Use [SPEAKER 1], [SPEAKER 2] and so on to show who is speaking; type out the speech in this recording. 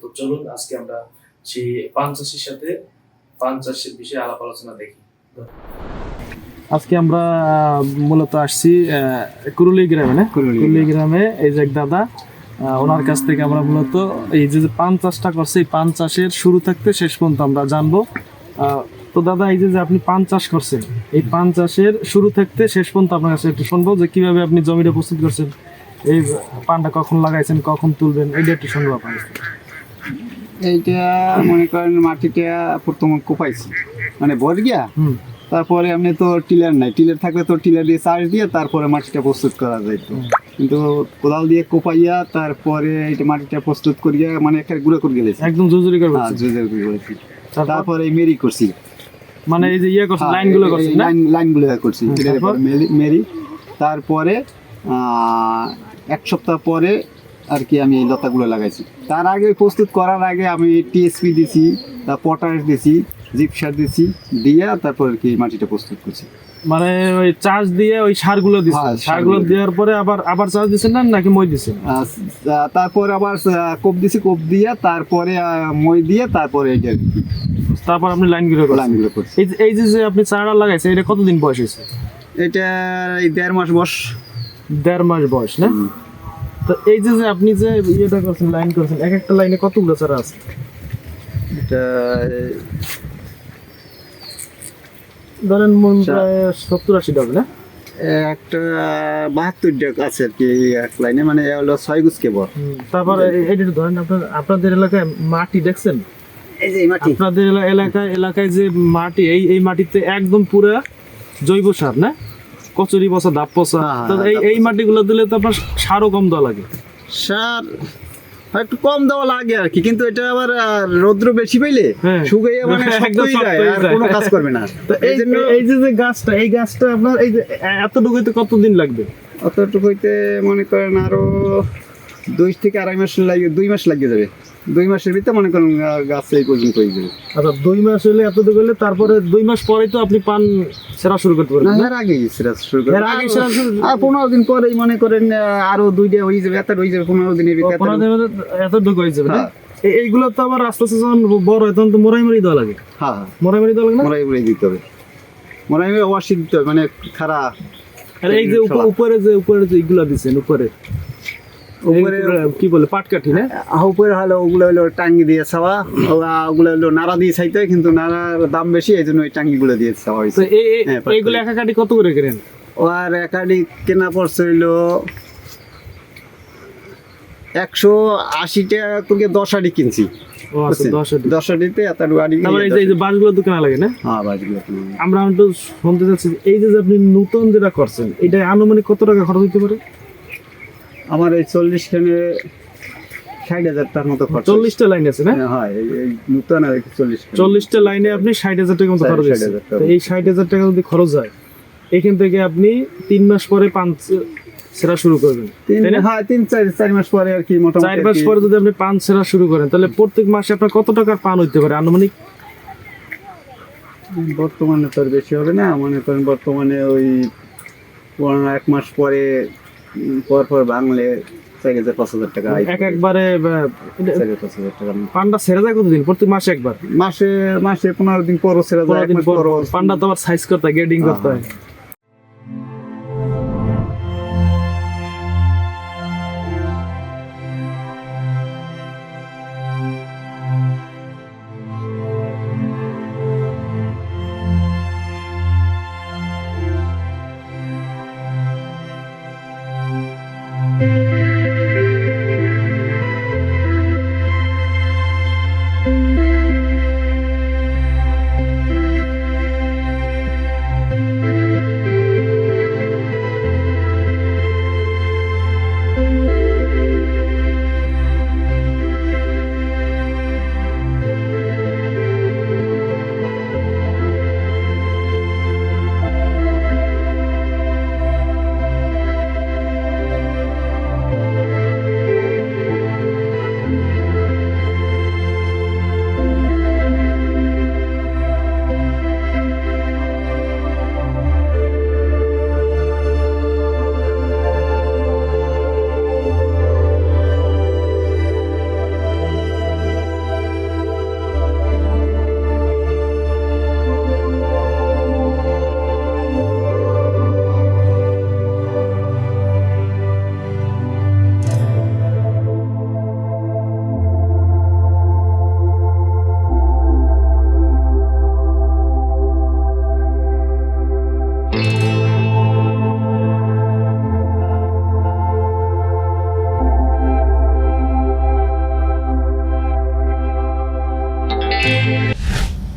[SPEAKER 1] তো চলুন আজকে আমরা সেই পান চাষের সাথে পান চাষের বিষয়ে আলাপ আলোচনা দেখি। আজকে আমরা মূলত আসছি কুরুলি গ্রামে, না কুরুলি গ্রামে এই যে এক দাদা, ওনার কাছ থেকে আমরা মূলত এই যে পান চাষটা করছে এই পান চাষের শুরু থাকতে শেষ পর্যন্ত আমরা জানবো। তো দাদা, এই যে আপনি পান চাষ করছেন, এই পান চাষের শুরু থাকতে শেষ পর্যন্ত আপনার কাছে একটু শুনবো যে কিভাবে আপনি জমিটা প্রস্তুত করছেন, এই পানটা কখন লাগাইছেন, কখন তুলবেন, এইটা একটু শুনবো আপনার কাছে।
[SPEAKER 2] এইটা মনে করেন মাটিটা প্রথম কোপাইছি, মানে ভর গিয়া, তারপরে আপনি তো টিলার নাই, টিলার থাকলে তো টিলার দিয়ে চাষ দিয়ে তারপরে মাটিটা প্রস্তুত করা যাইতো, কিন্তু কোদাল দিয়ে কোপাইয়া তারপরে এটা মাটিটা প্রস্তুত করিয়া মানে একটা গুঁড়ো করে গেলেছি,
[SPEAKER 1] একদম জুজুরি করে।
[SPEAKER 2] হ্যাঁ, জুজুরি করে গেলেছি। তারপরে মেরি করছি,
[SPEAKER 1] মানে এই যে করছি লাইনগুলো করছি,
[SPEAKER 2] লাইনগুলো করছি মেরি। তারপরে 1 সপ্তাহ পরে আর কি আমি এই লতাগুলো লাগাইছি। তার আগে প্রস্তুত করার আগে আমি টিএসপি দিছি, পটাশ দিছি, জিপসার দিছি, দিয়ে তারপর আর কি মাটিটা প্রস্তুত করছি।
[SPEAKER 1] মানে ওই চাষ দিয়ে ওই সারগুলো দিছেন, সারগুলো দেওয়ার পরে আবার চাষ দিছেন না নাকি মই দিছেন?
[SPEAKER 2] তারপরে আবার কোপ দিছি, কোপ দিয়ে তারপরে মই দিয়ে তারপরে এই
[SPEAKER 1] তারপর আপনি লাইনগুলো
[SPEAKER 2] করছি।
[SPEAKER 1] এই যে আপনি চারা লাগাইছেন, এটা কতদিন বয়স হয়েছে?
[SPEAKER 2] এটা এই 1.5 মাস বয়স।
[SPEAKER 1] 1.5 মাস বয়স, না? তো এই যে আপনি যে ইয়েটা করছেন, লাইন করছেন, এক একটা লাইনে কতগুলো চারা আছে?
[SPEAKER 2] এটা
[SPEAKER 1] ধরেন প্রায় 70-80টা হবে, না?
[SPEAKER 2] একটা 72টা আছে আর কি এক লাইনে, মানে হলো 6 গুছ কেবল।
[SPEAKER 1] তারপর এইটা ধরেন আপনাদের এলাকায় মাটি দেখছেন,
[SPEAKER 2] এই যে মাটি
[SPEAKER 1] আপনাদের এলাকায় যে মাটি, এই মাটিতে একদম পুরো জৈব সার, না? কচুরি পচা, ধাপ পচা। এই মাটিগুলো দিলে তো আপনার সারও কম দেওয়া লাগে।
[SPEAKER 2] সার একটু কম দেওয়া লাগে আর কি, কিন্তু এটা আবার রৌদ্র বেশি পাইলে শুকিয়ে মানে শক্ত হয়ে যায়, আর কোনো কাজ করবে না।
[SPEAKER 1] এই যে গাছটা, এই গাছটা আপনার এই যে এতটুকু হইতে কতদিন লাগবে?
[SPEAKER 2] অতটুকু হইতে মনে করেন আরো 2 থেকে 2.5 মাস লাগে, 2 মাস লাগিয়ে যাবে। 2 মাসের ভিতরে মনে করেন গাছ এই পর্যন্ত হয়ে যাবে।
[SPEAKER 1] আচ্ছা, 2 মাস হলে এতটুকু হলে তারপরে 2 মাস পরেই তো আপনি পান সেরা শুরু করতে পারবেন।
[SPEAKER 2] এর আগেই সেরা শুরু করবেন, আর 15 দিন পরেই মনে করেন আরো 2টা হয়ে যাবে, এত হয়ে যাবে 15 দিনের ভিতরে,
[SPEAKER 1] এতটুকু হয়ে যাবে। এইগুলো তো আবার আস্তে আস্তে যখন বড় হয় তখন তো মোরাই দেওয়া লাগে।
[SPEAKER 2] হ্যাঁ,
[SPEAKER 1] মোরাই দেওয়া লাগে, না?
[SPEAKER 2] মোরাই দিতে হবে, মোরাই ওয়াশি দিতে হবে, মানে খাড়া।
[SPEAKER 1] আর এই যে উপরে যে এগুলা দিচ্ছেন, উপরে কি বলে পাটকাঠি, না?
[SPEAKER 2] উপরে হলো ওগুলো হলো টাঙ্গি দিয়ে ছাওয়া, ওগুলো হলো নাড়া দিয়ে ছাইতে হয়, কিন্তু নাড়ার দাম বেশি, এই জন্য ওই টাঙ্গিগুলো দিয়ে ছাওয়া হয়েছে।
[SPEAKER 1] এইগুলো এক কাঠি কত করে কেনেন?
[SPEAKER 2] আর একাডি কেনা পড়ছে হইলো 180 টাকা করে 10 আড়ি কিনছি। 10 আড়িতে এত আড়ি।
[SPEAKER 1] এই যে বাঁশগুলো তো কেনা লাগে, না?
[SPEAKER 2] হ্যাঁ, বাঁশগুলো
[SPEAKER 1] আমরা একটু শুনতে চাচ্ছি, এই যে আপনি নতুন যেটা করছেন, এটা আনুমানিক কত টাকা খরচ হতে পারে?
[SPEAKER 2] আমার এই 40 খানে 60,000 টাকার মতো খরচ।
[SPEAKER 1] 40টা লাইন আছে, না?
[SPEAKER 2] হ্যাঁ, এই নতুন আর
[SPEAKER 1] 40টা লাইনে আপনি 60,000 টাকা মতো খরচ হয়েছে। এই 60,000 টাকা যদি খরচ হয়, এখান থেকে আপনি 3 মাস পরে পান সেরা শুরু করবেন।
[SPEAKER 2] হ্যাঁ, 3-4 মাস পরে আর কি, মোটামুটি
[SPEAKER 1] 4 মাস পরে যদি আপনি পান সেরা শুরু করেন, তাহলে প্রত্যেক মাসে আপনার কত টাকার পান হইতে পারে আনুমানিক?
[SPEAKER 2] বর্তমানে তো আর বেশি হবে না, মনে করেন বর্তমানে ওই 1 মাস পরে পর ভাঙলে 4,000-5,000 টাকা
[SPEAKER 1] একবারে
[SPEAKER 2] 4,000-5,000 টাকা।
[SPEAKER 1] পান্ডা ছেড়ে যায় কতদিন? প্রত্যেক মাসে একবার?
[SPEAKER 2] মাসে 15 দিন পর ছেড়ে যায়।
[SPEAKER 1] পান্ডা তো আবার সাইজ করতে হয়, গ্রেডিং করতে হয়।